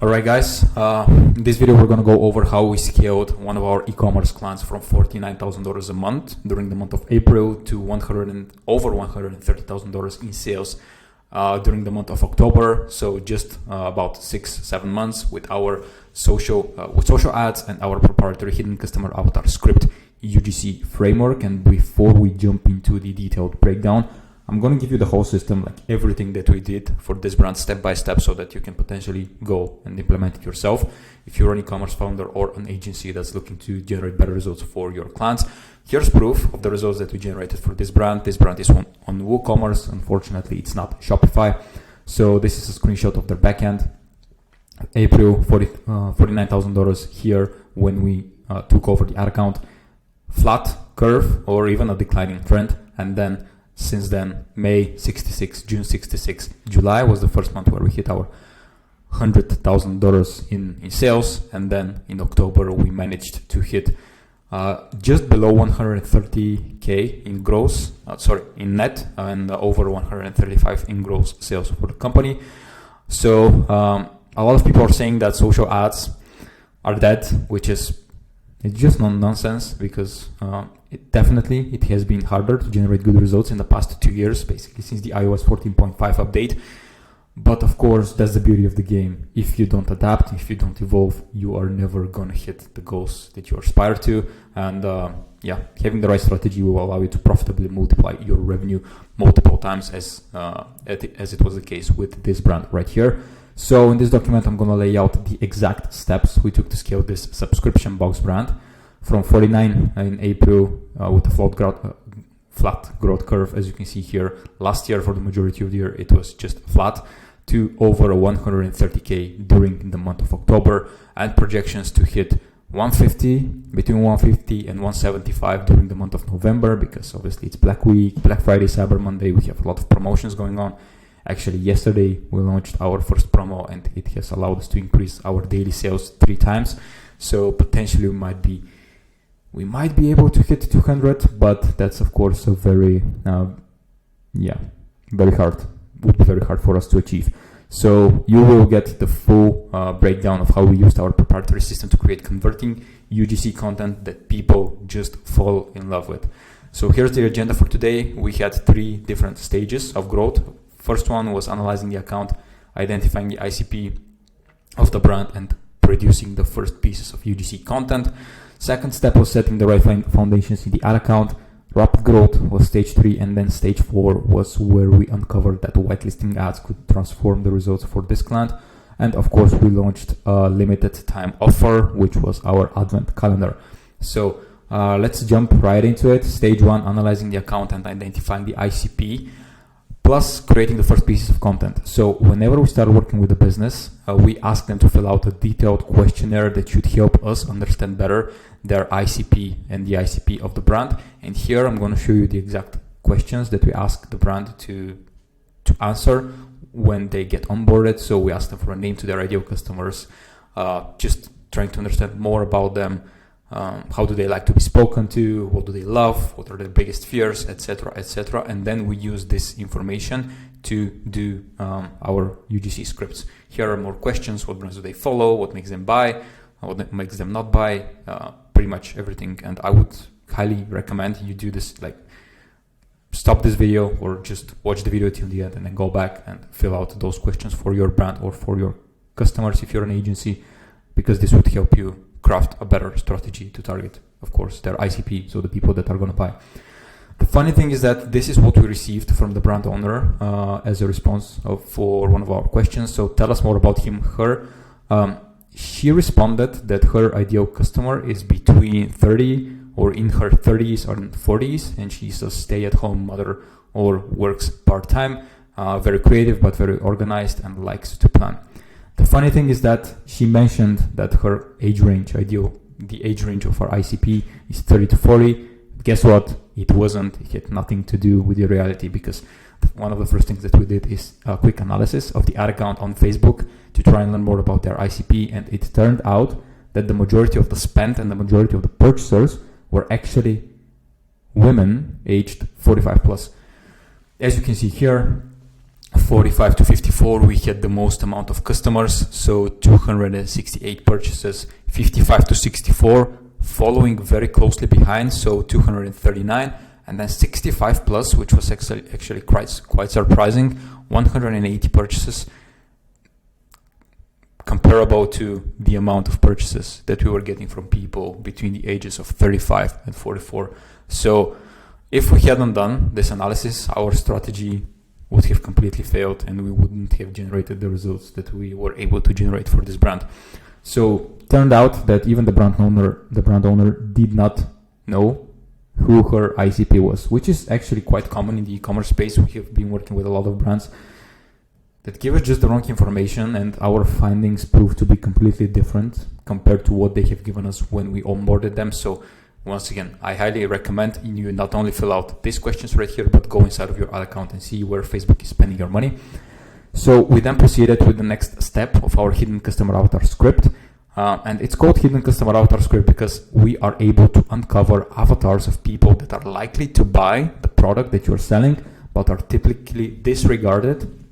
Alright guys, in this video we're going to go over how we scaled one of our e-commerce clients from $49,000 a month during the month of April to over $130,000 in sales during the month of October. So just about 6-7 months with our social ads and our proprietary hidden customer avatar script UGC framework. And before we jump into the detailed breakdown, I'm going to give you the whole system, like everything that we did for this brand step by step, so that you can potentially go and implement it yourself. If you're an e-commerce founder or an agency that's looking to generate better results for your clients, here's proof of the results that we generated for this brand. This brand is on WooCommerce. Unfortunately, it's not Shopify. So this is a screenshot of their backend. April, $49,000 here when we took over the ad account. Flat curve or even a declining trend. And then since then, May 66, June 66, July was the first month where we hit our $100,000 in sales. And then in October, we managed to hit just below 130K in gross, in net, and over 135 in gross sales for the company. So a lot of people are saying that social ads are dead, which is it's just nonsense, because it has been harder to generate good results in the past 2 years, basically since the iOS 14.5 update. But of course, that's the beauty of the game. If you don't adapt, if you don't evolve, you are never going to hit the goals that you aspire to. And having the right strategy will allow you to profitably multiply your revenue multiple times, as it was the case with this brand right here. So in this document, I'm going to lay out the exact steps we took to scale this subscription box brand from 49 in April with a flat growth curve, as you can see here. Last year, for the majority of the year, it was just flat, to over 130K during the month of October, and projections to hit between 150 and 175 during the month of November, because obviously it's Black Week, Black Friday, Cyber Monday. We have a lot of promotions going on. Actually, yesterday we launched our first promo, and it has allowed us to increase our daily sales 3 times. So potentially we might be able to hit 200, but that's of course a very hard. Would be very hard for us to achieve. So you will get the full breakdown of how we used our proprietary system to create converting UGC content that people just fall in love with. So here's the agenda for today. We had 3 different stages of growth. First one was analyzing the account, identifying the ICP of the brand, and producing the first pieces of UGC content. Second step was setting the right foundations in the ad account. Rapid growth was stage 3, and then stage 4 was where we uncovered that whitelisting ads could transform the results for this client. And of course, we launched a limited time offer, which was our advent calendar. So let's jump right into it. Stage 1, analyzing the account and identifying the ICP, plus creating the first pieces of content. So whenever we start working with a business, we ask them to fill out a detailed questionnaire that should help us understand better their ICP and the ICP of the brand. And here I'm going to show you the exact questions that we ask the brand to answer when they get onboarded. So we ask them for a name to their ideal customers, just trying to understand more about them. How do they like to be spoken to? What do they love? What are their biggest fears, etc., etc. And then we use this information to do our UGC scripts. Here are more questions. What brands do they follow? What makes them buy? What makes them not buy? Pretty much everything. And I would highly recommend you do this, like stop this video or just watch the video till the end and then go back and fill out those questions for your brand or for your customers if you're an agency, because this would help you craft a better strategy to target, of course, their ICP, so the people that are going to buy. The funny thing is that this is what we received from the brand owner as a response for one of our questions. So tell us more about him, her. She responded that her ideal customer is between 30 or in her 30s or 40s, and she's a stay-at-home mother or works part-time, very creative but very organized and likes to plan. The funny thing is that she mentioned that her age range, the age range of her ICP is 30 to 40. Guess what? It wasn't. It had nothing to do with the reality, because one of the first things that we did is a quick analysis of the ad account on Facebook to try and learn more about their ICP. And it turned out that the majority of the spend and the majority of the purchasers were actually women aged 45 plus. As you can see here, 45 to 54, we had the most amount of customers, so 268 purchases. 55 to 64, following very closely behind, so 239, and then 65 plus, which was actually quite surprising, 180 purchases, comparable to the amount of purchases that we were getting from people between the ages of 35 and 44. So if we hadn't done this analysis, our strategy would have completely failed and we wouldn't have generated the results that we were able to generate for this brand. So turned out that even the brand owner did not know who her ICP was, which is actually quite common in the e-commerce space. We have been working with a lot of brands that give us just the wrong information, and our findings prove to be completely different compared to what they have given us when we onboarded them. So once again, I highly recommend you not only fill out these questions right here, but go inside of your ad account and see where Facebook is spending your money. So we then proceeded with the next step of our hidden customer avatar script. And it's called hidden customer avatar script because we are able to uncover avatars of people that are likely to buy the product that you're selling, but are typically disregarded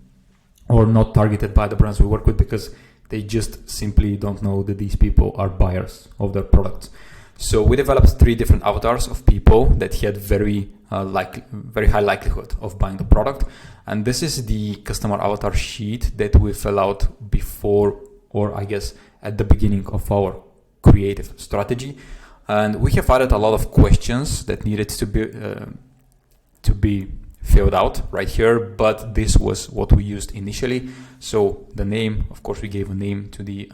or not targeted by the brands we work with because they just simply don't know that these people are buyers of their products. So we developed 3 different avatars of people that had very high likelihood of buying the product. And this is the customer avatar sheet that we fill out before, or I guess at the beginning of our creative strategy. And we have added a lot of questions that needed to be filled out right here, but this was what we used initially. So the name, of course, we gave a name to the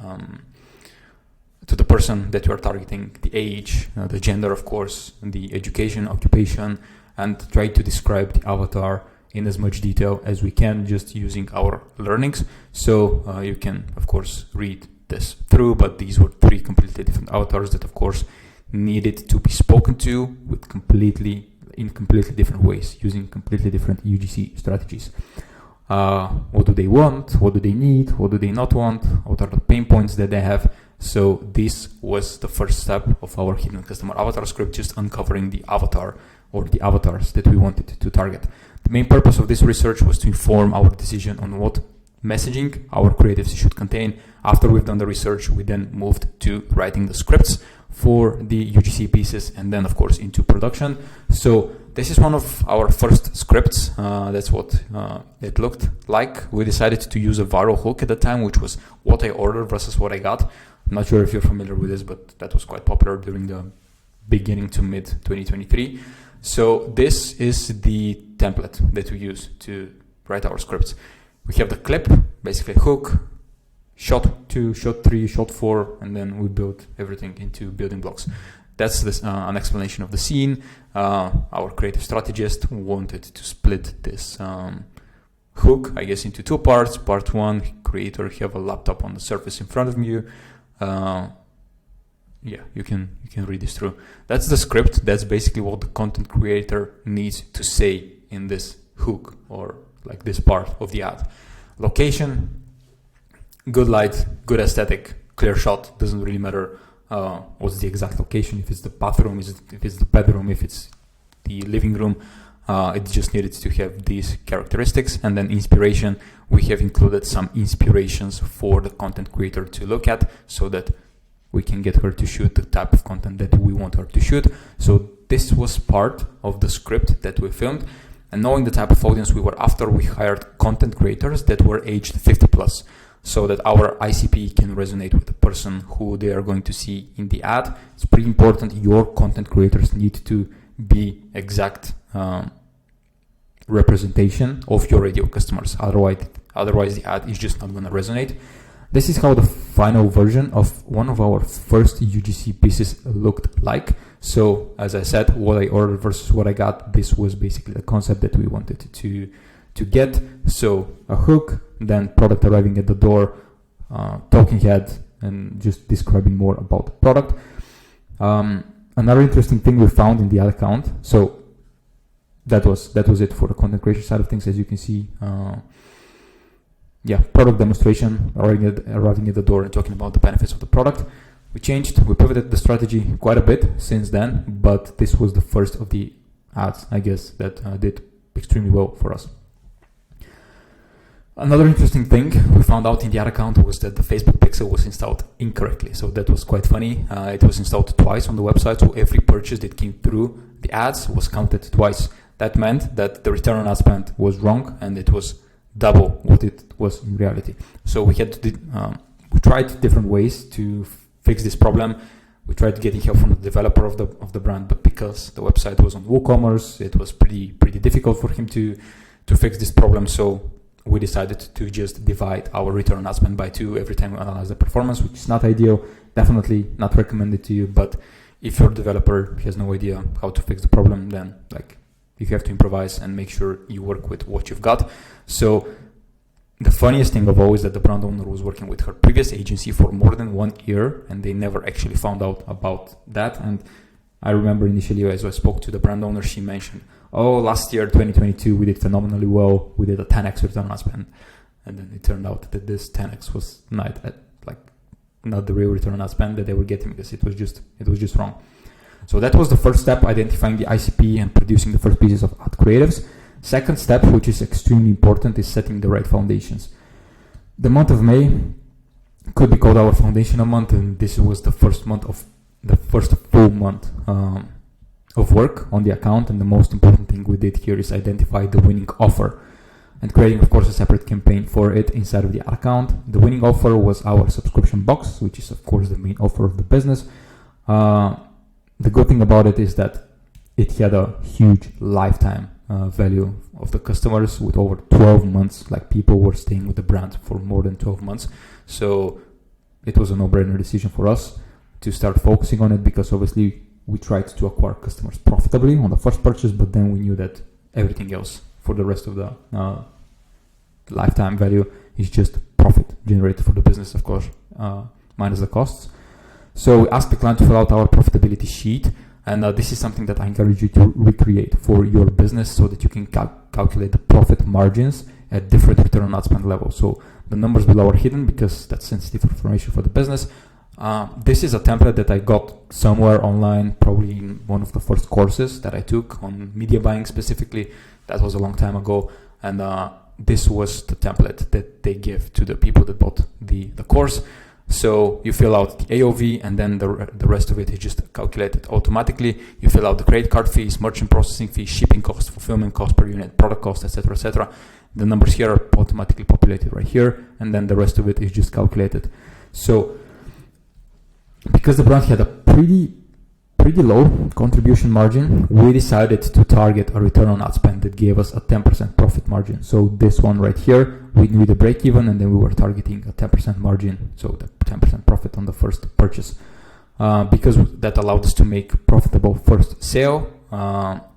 person that you are targeting, the age, the gender, of course, the education, occupation, and try to describe the avatar in as much detail as we can, just using our learnings. So you can, of course, read this through, but these were 3 completely different avatars that, of course, needed to be spoken to in completely different ways, using completely different UGC strategies. What do they want? What do they need? What do they not want? What are the pain points that they have? So this was the first step of our hidden customer avatar script, just uncovering the avatar or the avatars that we wanted to target. The main purpose of this research was to inform our decision on what messaging our creatives should contain. After we've done the research, we then moved to writing the scripts for the UGC pieces and then, of course, into production. So this is one of our first scripts. That's what it looked like. We decided to use a viral hook at the time, which was what I ordered versus what I got. I'm not sure if you're familiar with this, but that was quite popular during the beginning to mid 2023. So this is the template that we use to write our scripts. We have the clip, basically a hook, shot 2, shot 3, shot 4, and then we build everything into building blocks. That's an explanation of the scene. Our creative strategist wanted to split this hook, I guess, into 2 parts. Part 1, creator, have a laptop on the surface in front of you. You can read this through. That's the script. That's basically what the content creator needs to say in this hook or like this part of the ad. Location, good light, good aesthetic, clear shot. Doesn't really matter what's the exact location. If it's the bathroom, if it's the bedroom, if it's the living room. It just needed to have these characteristics. And then inspiration, we have included some inspirations for the content creator to look at so that we can get her to shoot the type of content that we want her to shoot. So this was part of the script that we filmed. And knowing the type of audience we were after, we hired content creators that were aged 50 plus so that our ICP can resonate with the person who they are going to see in the ad. It's pretty important. Your content creators need to be exact representation of your ideal customers. Otherwise the ad is just not going to resonate. This is how the final version of one of our first UGC pieces looked like. So as I said, what I ordered versus what I got, this was basically the concept that we wanted to get. So a hook, then product arriving at the door, talking head, and just describing more about the product. Another interesting thing we found in the ad account. So that was it for the content creation side of things. As you can see, product demonstration, arriving at the door and talking about the benefits of the product. We pivoted the strategy quite a bit since then, but this was the first of the ads, I guess, that did extremely well for us. Another interesting thing we found out in the ad account was that the Facebook pixel was installed incorrectly. So that was quite funny. It was installed twice on the website, so every purchase that came through the ads was counted twice. That meant that the return on ad spend was wrong, and it was double what it was in reality. So we tried different ways to fix this problem. We tried getting help from the developer of the brand, but because the website was on WooCommerce, it was pretty difficult for him to fix this problem. So we decided to just divide our return on ad spend by 2 every time we analyze the performance, which is not ideal, definitely not recommended to you. But if your developer has no idea how to fix the problem, then you have to improvise and make sure you work with what you've got. So the funniest thing of all is that the brand owner was working with her previous agency for more than 1 year, and they never actually found out about that. And I remember initially, as I spoke to the brand owner, she mentioned, last year, 2022, we did phenomenally well. We did a 10x return on ad spend. And then it turned out that this 10x was not the real return on ad spend that they were getting, because it was just wrong. So that was the first step, identifying the ICP and producing the first pieces of ad creatives. Second step, which is extremely important, is setting the right foundations. The month of May could be called our foundational month, and this was the first full month of work on the account. And the most important thing we did here is identify the winning offer and creating, of course, a separate campaign for it inside of the ad account. The winning offer was our subscription box, which is, of course, the main offer of the business. The good thing about it is that it had a huge lifetime value of the customers with over 12 months. People were staying with the brand for more than 12 months. So it was a no-brainer decision for us to start focusing on it, because obviously we tried to acquire customers profitably on the first purchase, but then we knew that everything else for the rest of the lifetime value is just profit generated for the business, of course, minus the costs. So we asked the client to fill out our profitability sheet, and this is something that I encourage you to recreate for your business so that you can calculate the profit margins at different return on ad spend levels. So the numbers below are hidden because that's sensitive information for the business. This is a template that I got somewhere online, probably in one of the first courses that I took on media buying specifically. That was a long time ago, and this was the template that they give to the people that bought the course. So you fill out the AOV, and then the rest of it is just calculated automatically. You fill out the credit card fees, merchant processing fees, shipping costs, fulfillment cost per unit, product cost, etc., etc. The numbers here are automatically populated right here, and then the rest of it is just calculated. So because the brand had a pretty low contribution margin, we decided to target a return on ad spend that gave us a 10% profit margin. So this one right here, we knew the break even, and then we were targeting a 10% margin, so the 10% profit on the first purchase, because that allowed us to make profitable first sale,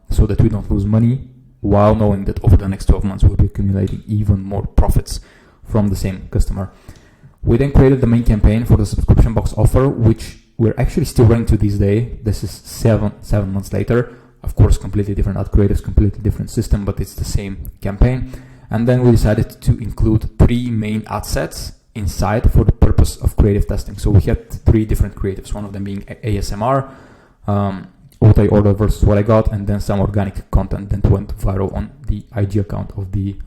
so that we don't lose money, while knowing that over the next 12 months we'll be accumulating even more profits from the same customer. We then created the main campaign for the subscription box offer, which we're actually still running to this day. This is seven months later. Of course, completely different ad creatives, completely different system, but it's the same campaign. And then we decided to include 3 main ad sets inside for the purpose of creative testing. So we had 3 different creatives, one of them being ASMR, what I ordered versus what I got, and then some organic content that went viral on the IG account of the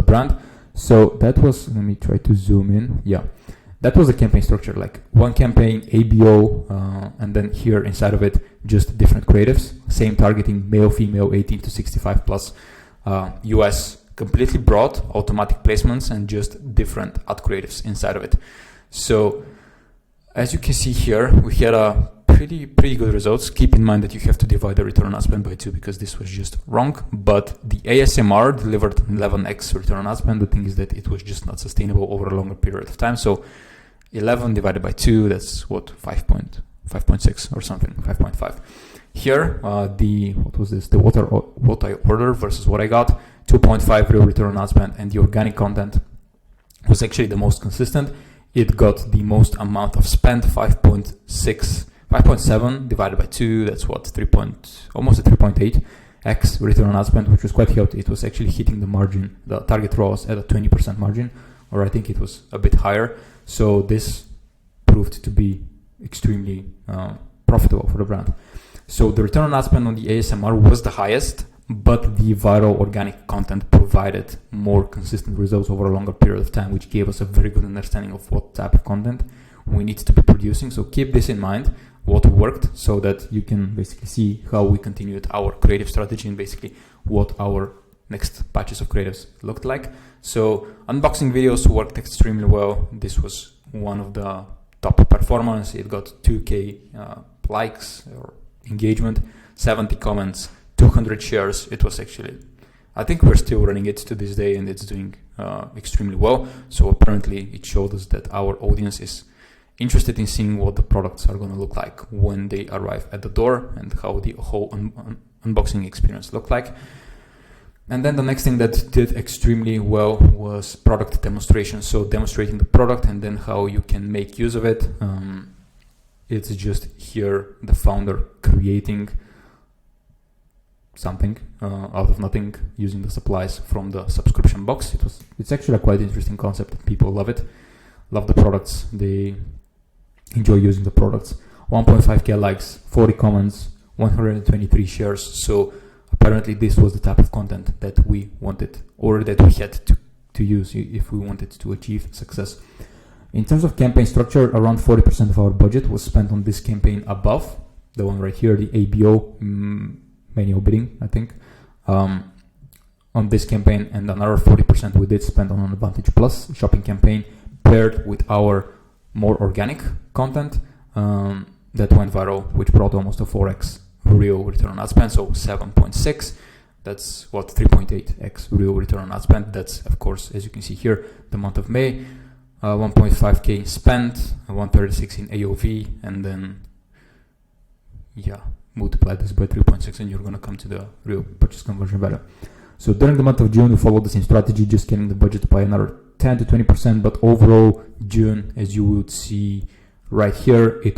brand. So that was, let me try to zoom in. Yeah, that was the campaign structure, like one campaign, ABO, and then here inside of it, just different creatives, same targeting, male, female, 18 to 65 plus, US, completely broad, automatic placements, and just different ad creatives inside of it. So as you can see here, we had a pretty good results. Keep in mind that you have to divide the return on ad spend by 2 because this was just wrong. But the ASMR delivered 11x return on ad spend. The thing is that it was just not sustainable over a longer period of time. So 11 divided by 2, that's what, 5.6 or something, 5.5. Here, what I ordered versus what I got, 2.5 real return on ad spend, and the organic content was actually the most consistent. It got the most amount of spend, 5.7 divided by 2, that's what, almost a 3.8x return on ad spend, which was quite healthy. It was actually hitting the margin, the target ROAS at a 20% margin, or I think it was a bit higher. So this proved to be extremely profitable for the brand. So the return on ad spend on the ASMR was the highest, but the viral organic content provided more consistent results over a longer period of time, which gave us a very good understanding of what type of content we need to be producing. So keep this in mind, what worked, so that you can basically see how we continued our creative strategy and basically what our next batches of creatives looked like. So unboxing videos worked extremely well. This was one of the top performance. It got 2K likes or engagement, 70 comments, 200 shares. It was actually, I think we're still running it to this day, and it's doing extremely well. So apparently it showed us that our audience is interested in seeing what the products are going to look like when they arrive at the door and how the whole unboxing experience looked like. And then the next thing that did extremely well was product demonstration. So demonstrating the product and then how you can make use of it. It's just here the founder creating something out of nothing using the supplies from the subscription box. It's actually a quite interesting concept. People love it, love the products. They enjoy using the products. 1.5k likes, 40 comments, 123 shares. So apparently this was the type of content that we wanted, or that we had to use if we wanted to achieve success. In terms of campaign structure, around 40% of our budget was spent on this campaign above, the one right here, the ABO, manual bidding, I think, on this campaign, and another 40% we did spend on an Advantage Plus shopping campaign paired with our more organic content that went viral, which brought almost a 4x real return on ad spend. So 7.6, that's what 3.8x real return on ad spend. That's, of course, as you can see here, the month of May, 1.5k spent, 136 in AOV, and then multiply this by 3.6 and you're going to come to the real purchase conversion value. So during the month of June, we followed the same strategy, just scaling the budget by another 10 to 20%, but overall June, as you would see right here, it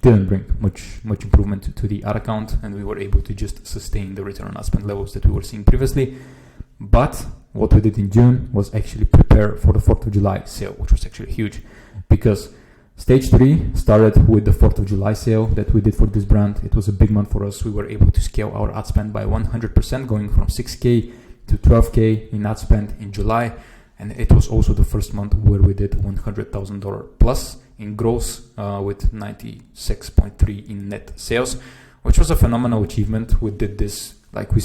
didn't bring much improvement to the ad account, and we were able to just sustain the return on ad spend levels that we were seeing previously. But what we did in June was actually prepare for the 4th of July sale, which was actually huge, because stage 3 started with the 4th of July sale that we did for this brand. It was a big month for us. We were able to scale our ad spend by 100%, going from 6k to 12k in ad spend in July, and it was also the first month where we did $100,000 plus in gross with 96.3 in net sales, which was a phenomenal achievement. We did this, like, we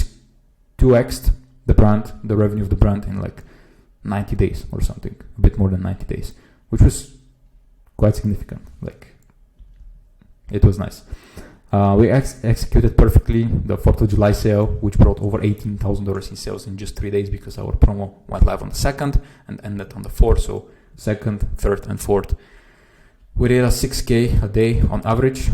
2x'd the revenue of the brand in like 90 days or something, a bit more than 90 days, which was quite significant. Like, it was nice. We executed perfectly the 4th of July sale, which brought over $18,000 in sales in just 3 days, because our promo went live on the 2nd and ended on the 4th. So 2nd, 3rd, and 4th. We did a 6k a day on average,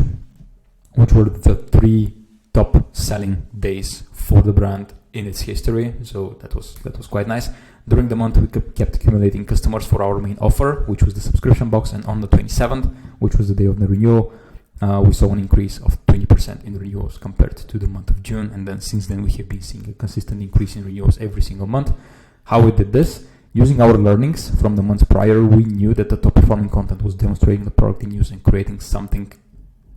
which were the 3 top selling days for the brand in its history. So that was quite nice. During the month, we kept accumulating customers for our main offer, which was the subscription box, and on the 27th, which was the day of the renewal, we saw an increase of 20% in renewals compared to the month of June. And then since then, we have been seeing a consistent increase in renewals every single month. How we did this? Using our learnings from the months prior, we knew that the top performing content was demonstrating the product in use and creating something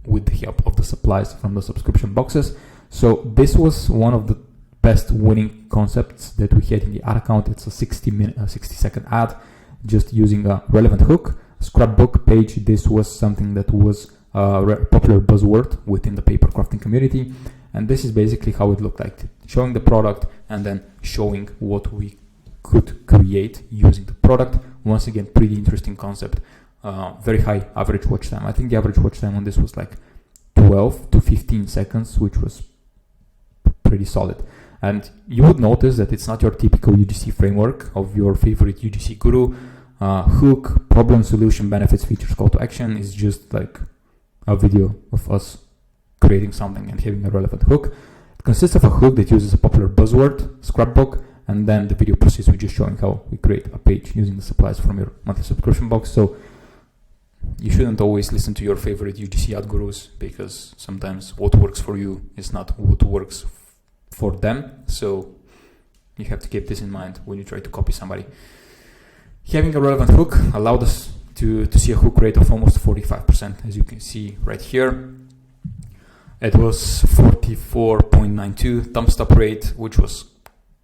with the help of the supplies from the subscription boxes. So this was one of the best winning concepts that we had in the ad account. It's a 60-second ad, just using a relevant hook, scrapbook page. This was something that was a popular buzzword within the paper crafting community, and this is basically how it looked like, showing the product and then showing what we could create using the product. Once again, pretty interesting concept. Very high average watch time. I think the average watch time on this was like 12 to 15 seconds, which was pretty solid. And you would notice that it's not your typical UGC framework of your favorite UGC guru. Hook, problem, solution, benefits, features, call to action is just like a video of us creating something and having a relevant hook. It consists of a hook that uses a popular buzzword, scrapbook, and then the video proceeds with just showing how we create a page using the supplies from your monthly subscription box. So you shouldn't always listen to your favorite UGC ad gurus, because sometimes what works for you is not what works for them. So you have to keep this in mind when you try to copy somebody. Having a relevant hook allowed us to see a hook rate of almost 45%, as you can see right here. It was 44.92 thumbs up rate, which was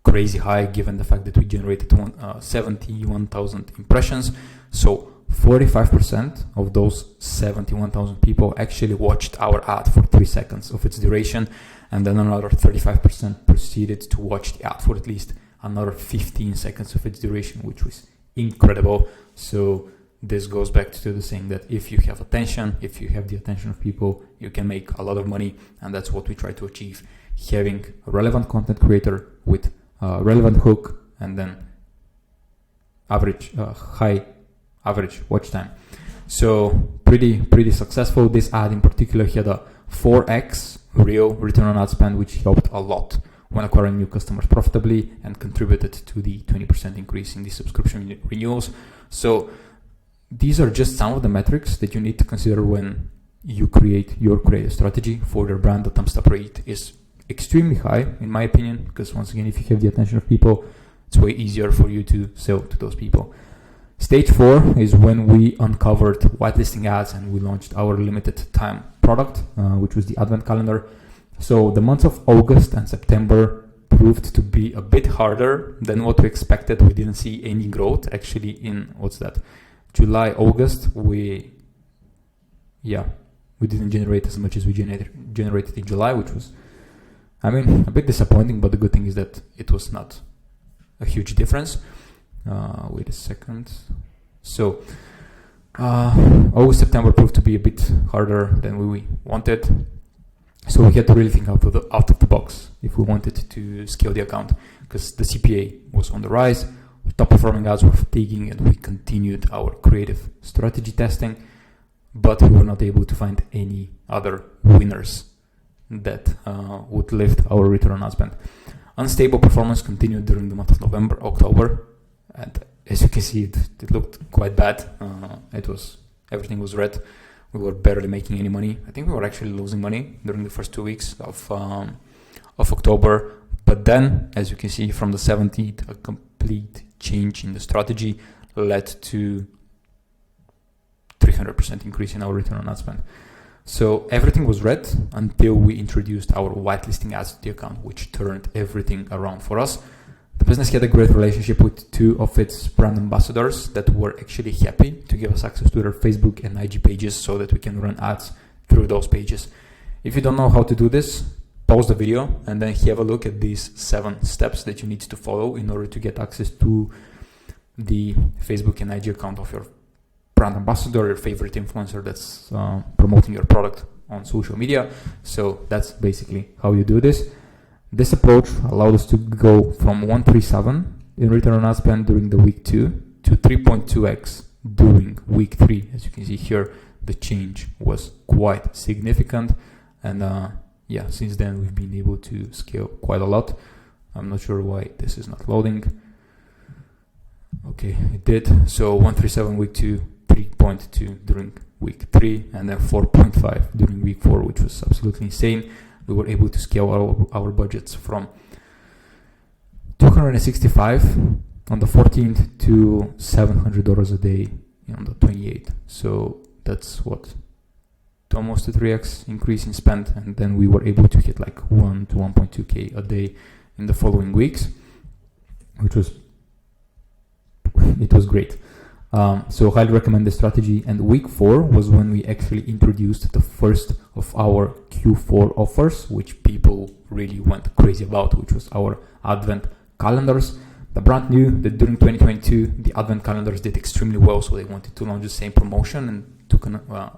crazy high given the fact that we generated 71,000 impressions. So 45% of those 71,000 people actually watched our ad for 3 seconds of its duration, and then another 35% proceeded to watch the ad for at least another 15 seconds of its duration, which was incredible. So this goes back to the saying that if you have attention, if you have the attention of people, you can make a lot of money, and that's what we try to achieve, having a relevant content creator with a relevant hook and then high average watch time. So pretty successful. This ad in particular had a 4x real return on ad spend, which helped a lot when acquiring new customers profitably and contributed to the 20% increase in the subscription renewals. So these are just some of the metrics that you need to consider when you create your creative strategy for your brand. The thumbs up rate is extremely high, in my opinion, because once again, if you have the attention of people, it's way easier for you to sell to those people. Stage 4 is when we uncovered whitelisting ads and we launched our limited time product, which was the advent calendar. So the months of August and September proved to be a bit harder than what we expected. We didn't see any growth actually in July, August. We didn't generate as much as we generated in July, which was, a bit disappointing, but the good thing is that it was not a huge difference. Wait a second. So August, September proved to be a bit harder than we wanted. So we had to really think out of the box if we wanted to scale the account, because the CPA was on the rise, top performing ads were fatiguing, and we continued our creative strategy testing, but we were not able to find any other winners that would lift our return on ad spend. Unstable performance continued during the month of November, October, and as you can see, it looked quite bad. Everything was red. We were barely making any money. I think we were actually losing money during the first 2 weeks of October. But then, as you can see, from the 17th, a complete change in the strategy led to 300% increase in our return on ad spend. So everything was red until we introduced our whitelisting ads to the account, which turned everything around for us. The business had a great relationship with 2 of its brand ambassadors that were actually happy to give us access to their Facebook and IG pages so that we can run ads through those pages. If you don't know how to do this, pause the video and then have a look at these 7 steps that you need to follow in order to get access to the Facebook and IG account of your brand ambassador, your favorite influencer that's promoting your product on social media. So that's basically how you do this. This approach allowed us to go from 137 in return on ad spend during the week 2 to 3.2x during week 3. As you can see here, the change was quite significant, and since then we've been able to scale quite a lot. I'm not sure why this is not loading. Okay, it did. So 137 week 2, 3.2 during week 3, and then 4.5 during week 4, which was absolutely insane. We were able to scale our budgets from $265 on the 14th to $700 a day on the 28th. So that's almost a 3x increase in spend, and then we were able to hit like 1 to 1.2k a day in the following weeks, which was great. So highly recommend this strategy. And week 4 was when we actually introduced the first of our Q4 offers, which people really went crazy about, which was our advent calendars. The brand knew that during 2022 the advent calendars did extremely well, so they wanted to launch the same promotion, and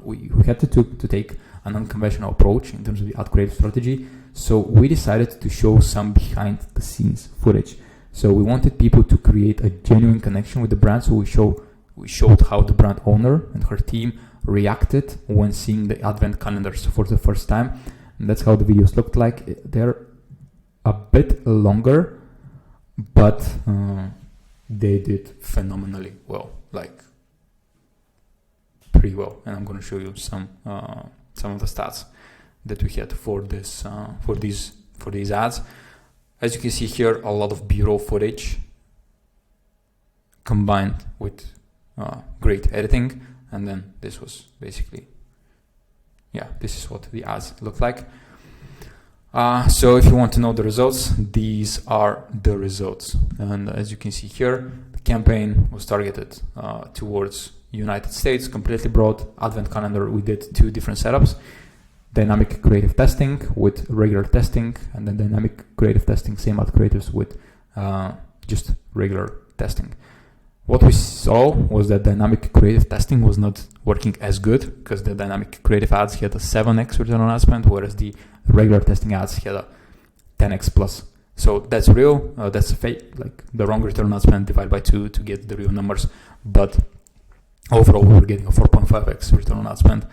we had to take an unconventional approach in terms of the ad creative strategy. So we decided to show some behind the scenes footage. So we wanted people to create a genuine connection with the brand. So we showed how the brand owner and her team reacted when seeing the advent calendars for the first time. And that's how the videos looked like. They're a bit longer, but they did phenomenally well, like pretty well. And I'm going to show you some of the stats that we had for these ads. As you can see here, a lot of B-roll footage combined with great editing, and then this was basically, this is what the ads look like. So if you want to know the results, these are the results. And as you can see here, the campaign was targeted towards United States, completely broad. Advent calendar, we did 2 different setups: dynamic creative testing with regular testing, and then dynamic creative testing, same ad creatives with just regular testing. What we saw was that dynamic creative testing was not working as good, because the dynamic creative ads had a 7x return on ad spend, whereas the regular testing ads had a 10x plus. So that's real, that's fake, like the wrong return on ad spend divided by 2 to get the real numbers. But overall, we were getting a 4.5x return on ad spend.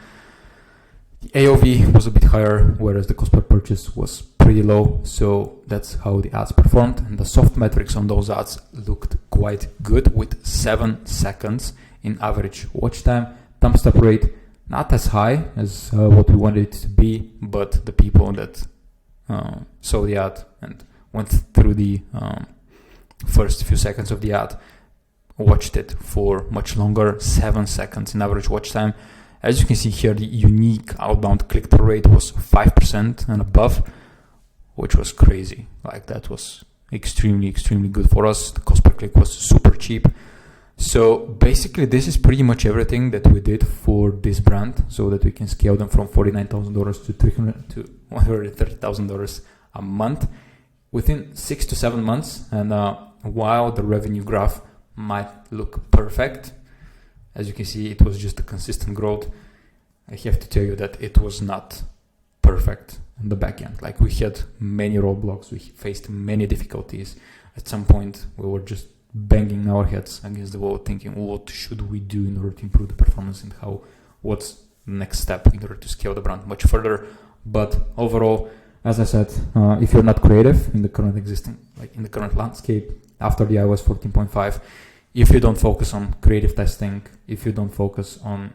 The AOV was a bit higher, whereas the cost per purchase was pretty low. So that's how the ads performed. And the soft metrics on those ads looked quite good, with 7 seconds in average watch time. Thumbs up rate, not as high as what we wanted it to be, but the people that saw the ad and went through the first few seconds of the ad watched it for much longer. 7 seconds in average watch time. As you can see here, the unique outbound click-through rate was 5% and above, which was crazy. Like, that was extremely good for us. The cost per click was super cheap. So basically, this is pretty much everything that we did for this brand, so that we can scale them from $49,000 to $130,000 a month within 6 to 7 months. And while the revenue graph might look perfect, as you can see, it was just a consistent growth. I have to tell you that it was not perfect on the back end. Like, we had many roadblocks, we faced many difficulties. At some point, we were just banging our heads against the wall, thinking, what should we do in order to improve the performance, and what's the next step in order to scale the brand much further. But overall, as I said, if you're not creative in the current landscape after the iOS 14.5, if you don't focus on creative testing, if you don't focus on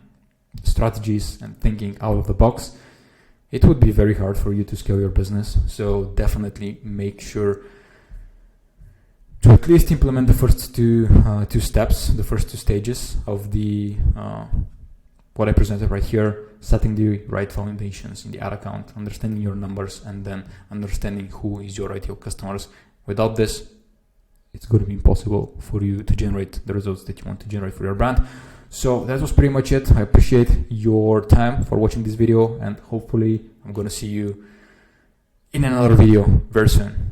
strategies and thinking out of the box, it would be very hard for you to scale your business. So definitely make sure to at least implement the first two steps, the first 2 stages of the what I presented right here: setting the right foundations in the ad account, understanding your numbers, and then understanding who is your ideal customers. Without this, it's going to be impossible for you to generate the results that you want to generate for your brand. So that was pretty much it. I appreciate your time for watching this video, and hopefully I'm going to see you in another video very soon.